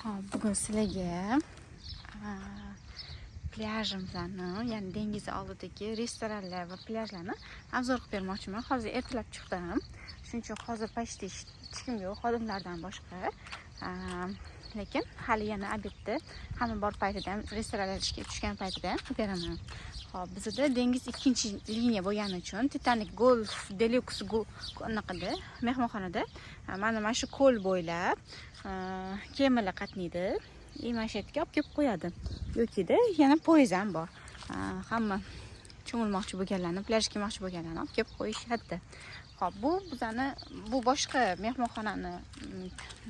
Hop, bugun sizlarga plyajimizni, ya'ni dengiz oldidagi restoranlar va plyajlarni obzor qilib bermoqchiman. Hozir ertalab chiqdim. Shuning uchun hozir pashta hech kim yo'q, xodimlardan boshqa. Lekin hali yana obedda hamma bor paytida ham, restoranlar ishga tushgan paytida ham beraman. Hop, bizda dengiz ikkinchi liniya bo'lgani uchun Titanic Golf Deluxe anaqada mehmonxonada mana shu ko'l bo'ylab kemalar qatnaydi. Mana shu yerga olib kelib qo'yadi. Yo'kida yana poyezd ham bor. Hamma cho'milmoqchi bo'lganlarni, plyaj kelmoqchi bo'lganlarni olib kelib qo'yishadi. Hop, bu boshqa mehmonxonani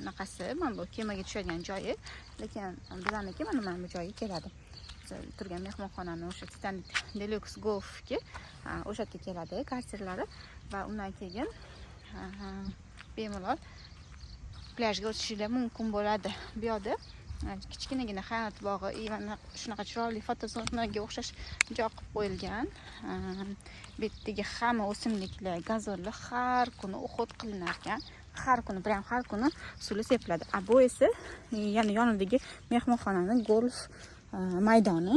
naqasi, mana bu kemaga tushadigan joyi, lekin bizaniki mana bu joyga keladi. Turgan mehmonxonani o'sha Titanic Deluxe Golfga o'sha yerga keladi kvartiralari va undan keyin bemalol plyajga o'tishingiz mumkin bo'ladi. Bu yerda kichkinagina hayot bog'i, mana shunaqa chiroyli fotozonaga o'xshash joy qilib qo'yilgan. Bu yerdagi hamma o'simliklar, gazonlar har kuni o'xot qilinar ekan. Har kuni suvi sepiladi. Bu esa yana yonidagi mehmonxonani golf maydoni.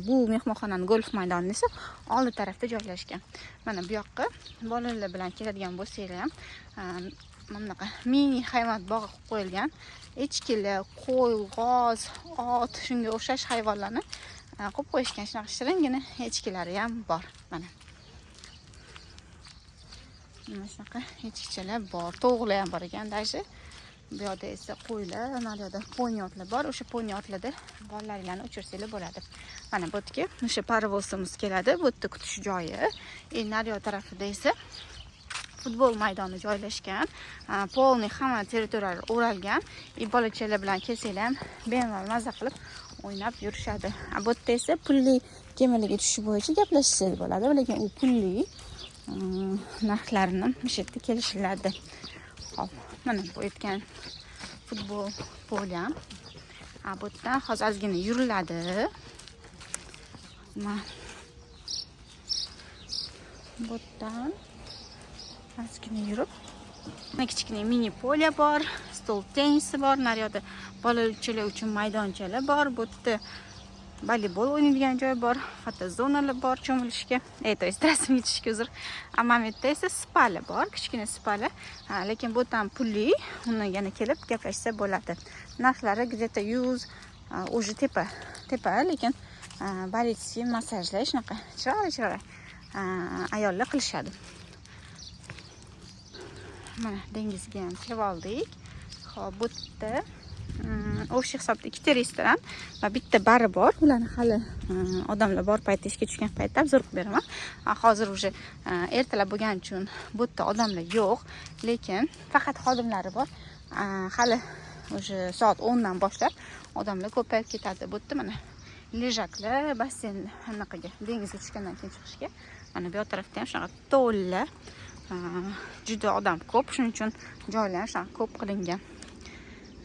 Bu mehmonxonaning golf maydoni esa old tarafda joylashgan. Mana bu yoqqa bolalar bilan keladigan bo'lsanglar ham mana bunaqa mini hayvonot bog'i qilib qo'yilgan. Echkilar, qo'y, g'oz, ot, shunga o'xshash hayvonlarni qo'yib qo'yishgan. Shunaqa shiringina echkilari ham bor. Mana shunaqa echkichalar bor, tovuqlar ham bor ekan. Dashi bu yerda esa qo'ylar, mana yerda ponyotlar bor. O'sha ponyotlarda bolalaringlarni uchirsanglar bo'ladi. Mana bu yerga o'sha parvozimiz keladi. Bu yerda kutish joyi. Nariyo tarafida esa futbol maydoni joylashgan. Polni hamma territoriyalar o'ralgan. Bolachalar bilan kelsanglar ham bemalol maza qilib o'ynab yurishadi. Bu yerda esa pulli kemalarga tushish bo'yicha gaplashishsa bo'ladi, lekin u pulli narxlarini o'sha yerda kelishiladi. Hop, mana bu aytgan futbol poli ham. Bu yerdan hozir ozgina yuriladi. Bu yerdan ozgina yurib, kichkina mini polya bor, stol tennisi bor, naryoqda bolalar uchun maydonchalar bor, bu yerda voleybol o'ynaydigan joy bor, fotozonalar bor cho'milishga, to есть rasmga tushishga uzr. Amamda esa spalar bor, kichkina spalar, lekin bu ham pulli, uni yana kelib gaplashsa bo'ladi. Narxlari где-то 100, уже tepa, lekin baletsga massajlar shunaqa chiroyli ayollar qilishadi. Mana dengizga ham kirib oldik. Xo'p, bu yerda o'sha hisobda ikkita restoran va bitta bari bor. Ularni hali odamlar bor paytda, ishga tushgan paytda obzor qilib beraman. Hozir уже ertalab bo'lgani uchun bu yerda odamlar yo'q, lekin faqat xodimlari bor. Hali уже soat 10 dan boshlab odamlar ko'payib ketadi. Bu yerda mana lejaklar, basseyn anaqaga, dengizga tushgandan keyin chiqishga. Mana bu tarafda ham shunaqa to'llar. Juda odam ko'p, shuning uchun joylar shunaqa ko'p qilingan.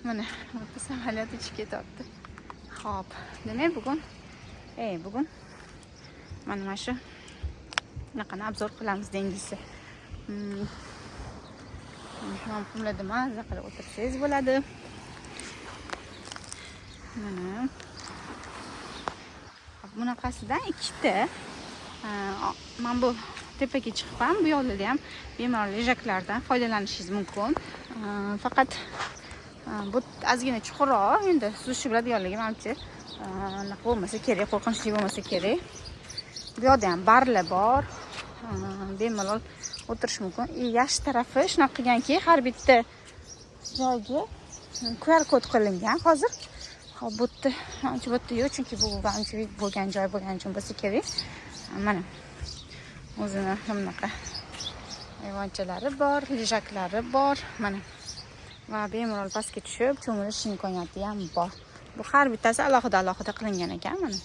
Mana bu samolyot ichib ketyapti. Xo'p, demak bugun mana shu bunaqani obzor qilamiz dengizni. Qumlarda maza qilib o'tirsangiz bo'ladi. Mana bunaqasidan ikkita. Men bu tepaga chiqib ham bu yo'lda ham bemalol lejaklardan foydalanishingiz mumkin. Faqat bu ozgina chuqurroq, endi suzishni biladiganlarga menimcha bo'lmasa kerak, qo'rqinchli bo'lmasa kerak. Bu yerda ham barlar bor. Bemalol o'tirish mumkin. Yaxshi tarafi shunaqa qilganki, har bitta joyga QR kod qilingan hozir. Hop, bu yerda yo'q, chunki bu bo'lgan joy bo'lgan uchun bo'lsa kerak. Mana o'zini bunaqa hayvonchalari bor, lejaklari bor, mana. Va bemalol pastga tushib cho'milish imkoniyati ham bor. Bu har bittasi alohida qilingan ekan, mana.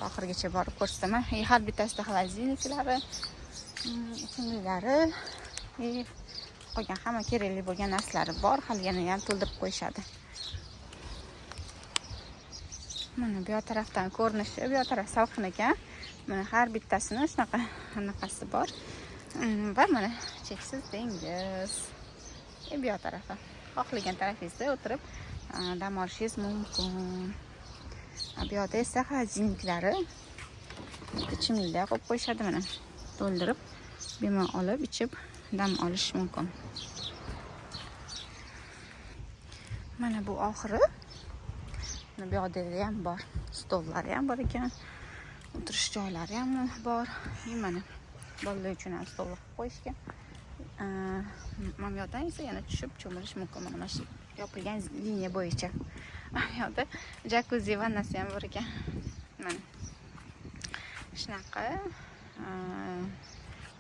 Oxirigacha borib ko'rsataman. Har bittasida xolodilniklari, ichimliklari, qolgan hamma kerakli bo'lgan narsalari bor. Hali yana ham to'ldirib qo'yishadi. Mana bu tarafdan ko'rinishi, bu taraf salqin ekan. Mana har bittasini shunaqa anaqasi bor. Va mana cheksiz dengiz. Bu tarafi. xohlagan tarafingizda o'tirib dam olishingiz mumkin. Bu yerda esa xodimliklari ichimliklar qo'yib qo'yishadi, mana to'ldirib bemalol olib ichib dam olish mumkin. Mana bu oxiri. Bu yerda ham bor, stollari ham bor ekan, o'tirish joylari ham bor. Mana bolalar uchun ham stol qilib qo'yishgan. Mana bu yerdan esa yana tushib cho'milish mumkin. Mana shu yopilgan liniya bo'yicha. Bu yerda jakuzi vannasi ham bor ekan. Mana shunaqa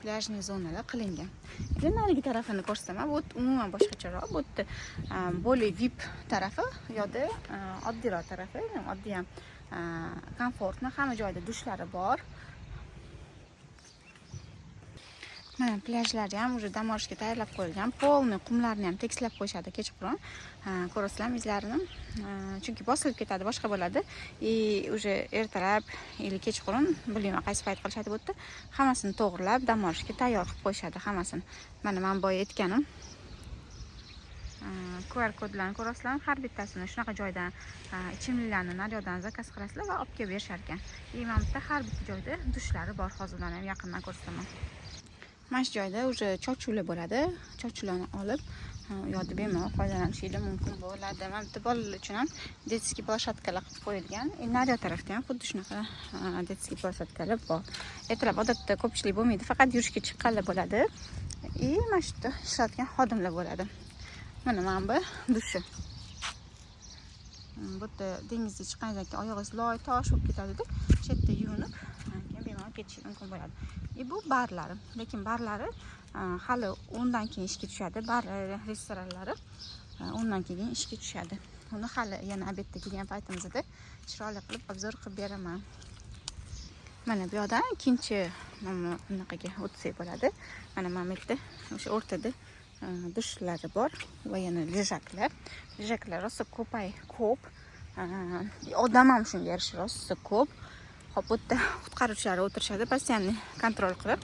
plyajniy zonalar qilingan. Endi narigi tarafini ko'rsataman. Bu umuman boshqacharoq. Bu yerda более VIP tarafi, bu yerda oddiyroq tarafi, oddiy ham komfortni, hamma joyda dushlari bor. Mana plyajlar ham уже dam olishga tayyorlab qo'yilgan. Polni qumlarni ham tekslab qo'yishadi kechqurun. Ko'rasizlarmi izlarini? Chunki bosilib ketadi, boshqa bo'ladi. Уже ertalab yoki kechqurun, bilmayman qaysi payt qilishadi bu yerda. Hammasini to'g'rilab, dam olishga tayyor qilib qo'yishadi hammasini. Mana men boya aytganim. QR kodlarni ko'rasizlarmi? Har bittasini shunaqa joydan ichimliklarni naryoqdan zakaz qilasizlar va olib kelib berishar ekan. Mana bu yerda har bitta joyda dushlari bor. Hozirdan ham yaqindan ko'rsataman. Mana shu joyda уже chochuvlar bo'ladi. Chochuvlarni olib, u yerda bemalol foydalanishingiz mumkin bo'ladi. Mana bitta bolalar uchun ham детский площадкаlar qilib qo'yilgan. Naryoq tarafda ham xuddi shunaqa детский площадкаlar bor. Ertalab odatda ko'pchilik bo'lmaydi, faqat yurishga chiqqanlar bo'ladi. Mana shu yerda ishlayotgan xodimlar bo'ladi. Mana bu dushi. Bu yerda dengizga chiqqaningizdan keyin oyog'ingiz loy tosh bo'lib ketadi-da, shu yerda yuvinib, keyin bemalol ketishingiz mumkin bo'ladi. Bu barlari, lekin barlari hali 10 dan keyin ishga tushadi. Bar restoranlari 10 dan keyin ishga tushadi. Uni hali yana obedga kelgan paytimizda chiroyli qilib obzor qilib beraman. Mana bu yerdan ikkinchi bunaqaga o'tsak bo'ladi. Mana bu yerda o'sha o'rtada dushlari bor va yana lejaklar. Lejaklar rosa ko'p. Odam ham shunga yarasha rosa ko'p. Xo'p, bu yerda qutqaruvchilar o'tirishadi, postoyanniy kontrol qilib.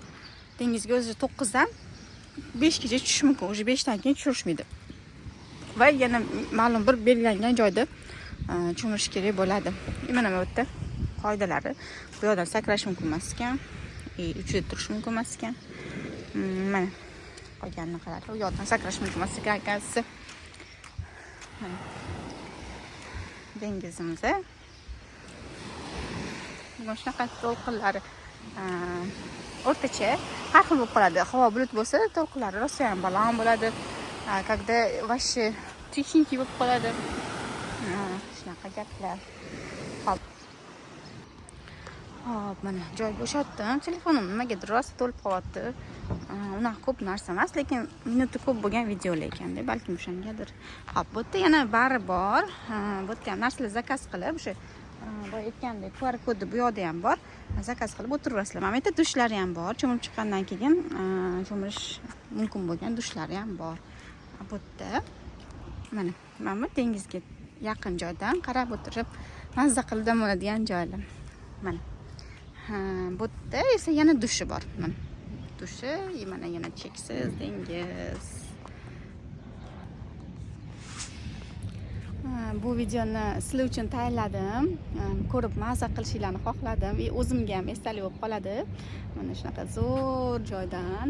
Dengizga o'zi 9 dan 5 gacha tushish mumkin. O'zi 5 dan keyin tushirishmaydi. Va yana ma'lum bir belgilangan joyda cho'milish kerak bo'ladi. Mana bu yerda qoidalari. Bu yerdan sakrash mumkin emas ekan, uchida turish mumkin emas ekan. Mana qolganini qarang. U yerdan sakrash mumkin emas ekan akasi. Dengizimiz shunaqa to'lqinlari o'rtacha har xil bo'lib qoladi. Havo bulut bo'lsa, to'lqinlari rosa ham baland bo'ladi. Когда вообще тихенький bo'lib qoladi. Shunaqa gaplar. Hop, mana joy bo'shatdim. Telefonim nimagadir rosa to'lib qolyapti. Unaqa ko'p narsa emas, lekin minuti ko'p bo'lgan videolar ekanda, balkim o'shangadir. Hop, bu yerda yana bari bor. Bu yerda ham narsalar zakaz qilib, o'sha boya aytgandek QR kodi bu yerda ham bor. Zakaz qilib o'tiraverasizlar. Mana bu yerda dushlari ham bor. Cho'milib chiqqandan keyin cho'milish mumkin bo'lgan dushlari ham bor. Bu yerda mana bu dengizga yaqin joydan qarab o'tirib mazza qilib dam oladigan joylar. Mana bu yerda esa yana dushi bor. Mana dushi, mana yana cheksiz dengiz. Bu videoni sizlar uchun tayyorladim. Ko'rib mazza qilishinglarni xohladim va o'zimga ham esdalik bo'lib qoladi. Mana shunaqa zo'r joydan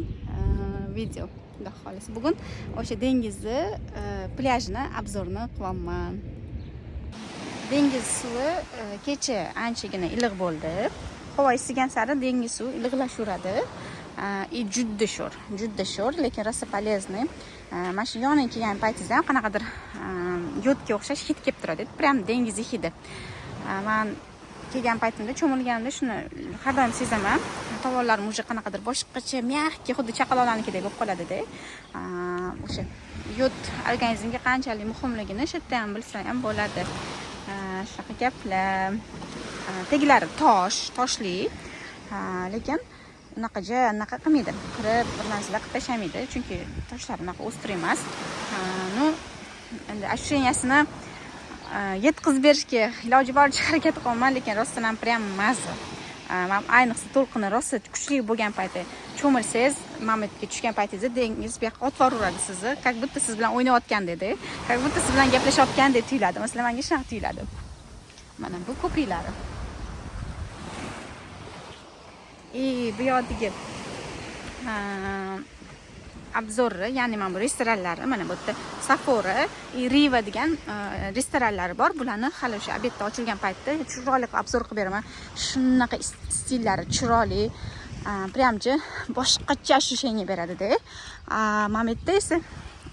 video. Xudo xolisa bugun o'sha dengizni plyajni obzorini qilyapman. Dengiz suvi kecha anchagina iliq bo'ldi. Havo isigan sari dengiz suvi iliqlashaveradi. Juda sho'r, lekin rosa полезный. Mana shu yoniga kelgan paytingizda ham qanaqadir yodga o'xshash hid kelib turadi. Prям dengiz hidi. Men kelgan paytimda cho'milganimda shuni har doim sezaman. Tovonlarim уже qanaqadir boshqacha, mягкий, xuddi chaqaloqlarnikidek bo'lib qoladi-da. O'sha yod organizmga qanchalik muhimligini shu yerda ham bilsa ham bo'ladi. Shunaqa gaplar. Teglari toshli. Lekin unaqa qilmaydi. Kirib bir narsalar qilib tashlamaydi, chunki toshlar unaqa o'stir emas. Endi ощущениясini yetkazib berishga iloji boricha harakat qilaman, lekin rostdan ham prям mazza. Men ayniqsa to'lqini rosa kuchli bo'lgan payti cho'milsangiz mamutga tushgan paytingizda dengiz bu yoqqa otib yuboradi sizni, как будто siz bilan o'ynayotgandek, как будто siz bilan gaplashayotgandek tuyuladi. Masalan, menga shunaqa tuyuladi. Mana bu ko'priklari. Bu yoqdagi obzori, ya'ni mana bu restoranlari, mana bu yerda Safora, Riva degan restoranlari bor. Bularni hali o'sha obedda ochilgan paytda chiroyli obzor qilib beraman. Shunaqa stillari chiroyli, prямchi boshqacha ощущение beradi-da. Mana bu yerda esa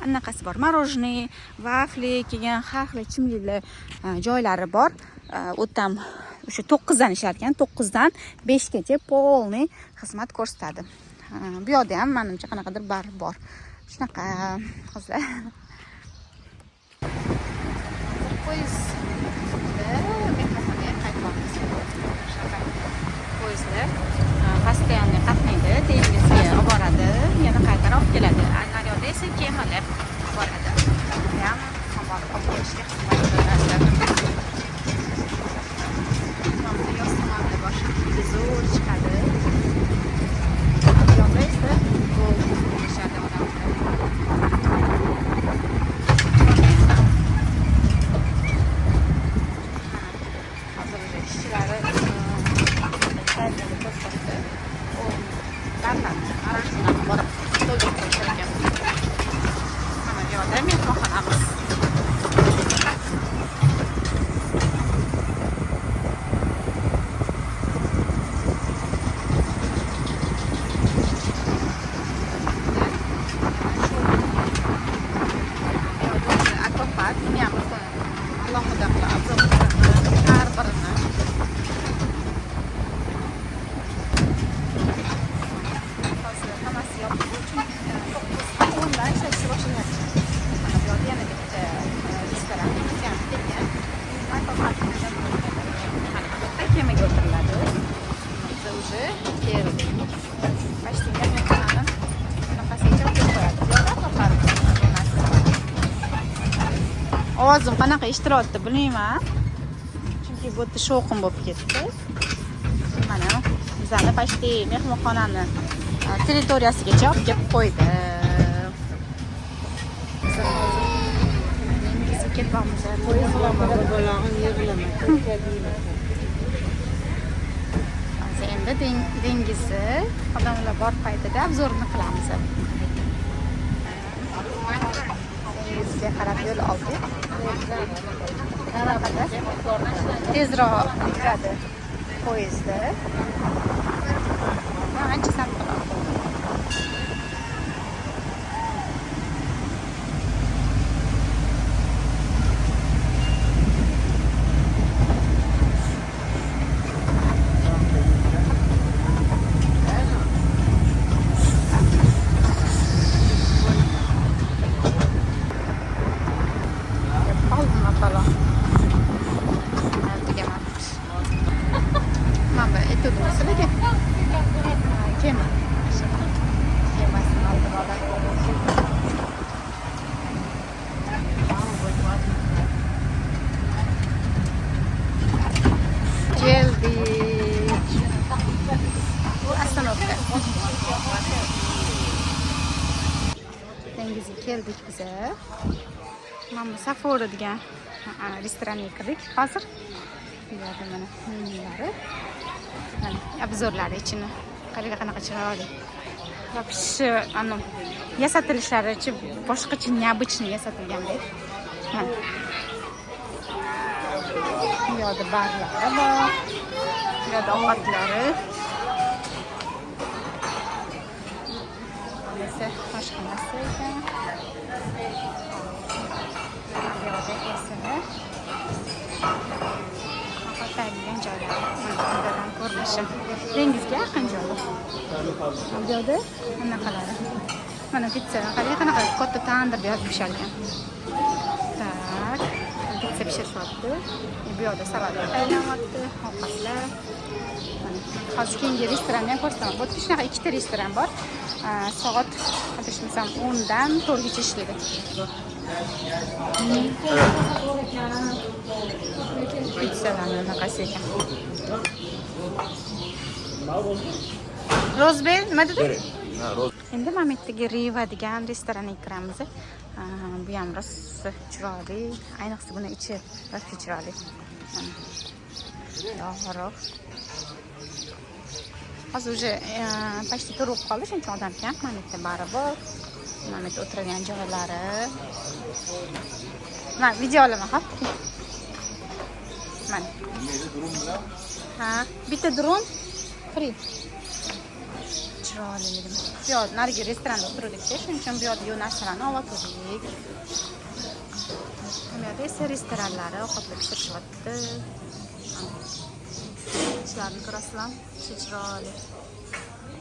anaqasi bor. Morоженое, vafli kelgan har xil ichimliklar joylari bor. O'tam o'sha 9 dan ishlarkan, 9 dan 5 gacha polniy xizmat ko'rsatadi. Bu yoqda ham menimcha qanaqadir bar bor. Shunaqa qizlar. Poyezdlar постоянно qatnaydi, dengizga olib boradi, yana qaytarib olib keladi. Naryoqda esa kemalar boradi. Ham xabar olib kelishga xizmat qiladi. Zo'r chiqadi. Yo'lda esa gol qilishadi odamlar. Hozir ishchilari ko'rsatdi. Darlar arashidan borib stolga qo'yishgan. Mana bu yerda mehmonxonamiz. Ovozim qanaqa eshitiryapti bilmayman. Chunki bu yerda shovqin bo'lib ketdi. Mana bizani почти mehmonxonani territoriyasigacha olib kelib qo'ydi. Dengizga ketyapmiz. Hozir endi dengizni odamlar bor paytida obzorni qilamiz. Dengizga qarab yo'l oldik. Tezroq yuradi poyezdda. Ancha salqin. Dengizga keldik biza. Mana Safora degan restoranga kirdik hozir. Bu yerda mana menyulari, mana obzorlari ichini qaranglar qanaqa chiroyli. Вообще, yasatilishlari boshqacha необычный yasatilgandek. Mana. Bu yerda barlar bor. Bu yerda ovqatlari. Esa oshxonasi ekan. Bu yerda esa ovqatlanadigan joylar. Bundan ko'rinishi. Dengizga yaqin joy. Bu yerda bunaqalari. Mana pitsa, qarang qanaqa katta tandirda yozib pishirgan. Tak, pitsa pishiryapti. Bu yerda salat tayyorlanyapti, ovqatlar. Hozir keyingi restoranni ham ko'rsataman. Bu yerda shunaqa ikkita restoran bor. Soat adashmasam 10 dan 4 gacha ishlaydi. Pitsalarni bunaqasi ekan. Rozbel nima dedi? Endi Mametdagi Riva degan restoranga kiramiz. Bu ham rosa chiroyli, ayniqsa buni ichi rosa chiroyli. Yorug'. Hozir уже почти to'lib qoldi, shuncha odam kam. Mametda bari bor. Mamet o'tirgan joylari. Mana video olaman, hop. Mana. Ha, bitta dron free. Chiroyli dedim. Bu yoq narigi restoranda o'tirdik-da, shuning uchun bu yoqda narsalarni olib o'tirdik. Bu yerda esa restoranlari ovqatlar pishirishyapti. İçlerini ko'rasizlar, chiroyli.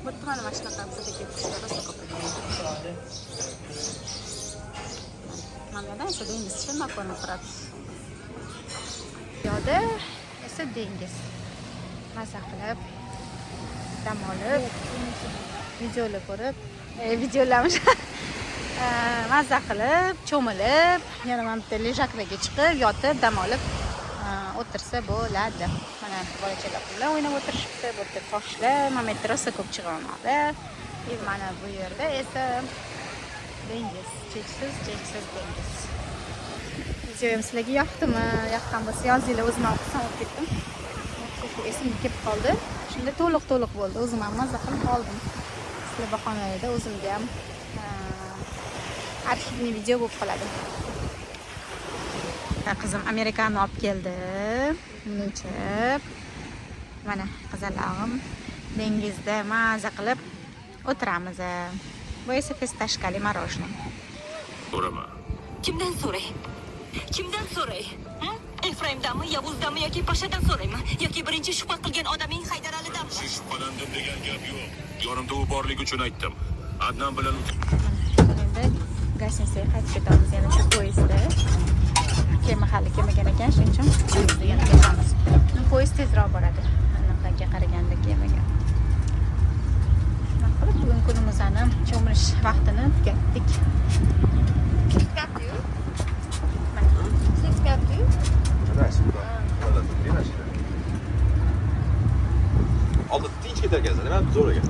Bu yerda mana shunaqa bizadagi kishilar rosa ko'p ekan. Mana yerda esa dengiz shundoq ko'rinib turadi. Bu yoqda esa dengiz. Maza qilib, dam olib, videolar ko'rib, videolarmish. Maza qilib, cho'milib, yana mana bitta lejaklarga chiqib, yotib, dam olib o'tirsa bo'ladi. Mana bolachalar bilan o'ynab o'tirishibdi, bu yerda toshlar, Mametda rosa ko'p chig'anoqlar. Mana bu yerda esa dengiz, cheksiz dengiz. Videoyim sizlarga yoqdimi? Yoqqan bo'lsa yozinglar, o'zim ham xursand bo'lib ketdim. Esimga kelib qoldi. Shunda to'liq bo'ldi. O'zim ham maza qilib oldim. Sizlar bahonalida o'zimga ham arxivni video bo'lib qoladi. Qizim amerikani olib keldi. Minchib. Mana qizalog'im dengizda maza qilib o'tiramiz. Bu esa fistashkali marojnoy. So'rama. Kimdan so'ray? Efraimdanmi, Yavuzdanmi yoki Pashadan so'raymi? Yoki birinchi shubha qilgan odaming Haydaralidanmi? Shubhalandim degan gap yo'q. Yonimda u borligi uchun aytdim. Adnan bilan Endi Gashnisaga qaytib ketamiz yana shu poyezdda. Kema hali kelmagan ekan, shuning uchun poyezdga yana ketamiz. Poyezd tezroq boradi. Anaqaga qaraganda kemaga. Nima qilib bugun kunimizni cho'milish vaqtini tugatdik. Oldi tinch ketarkansan, nima zo'r ekan.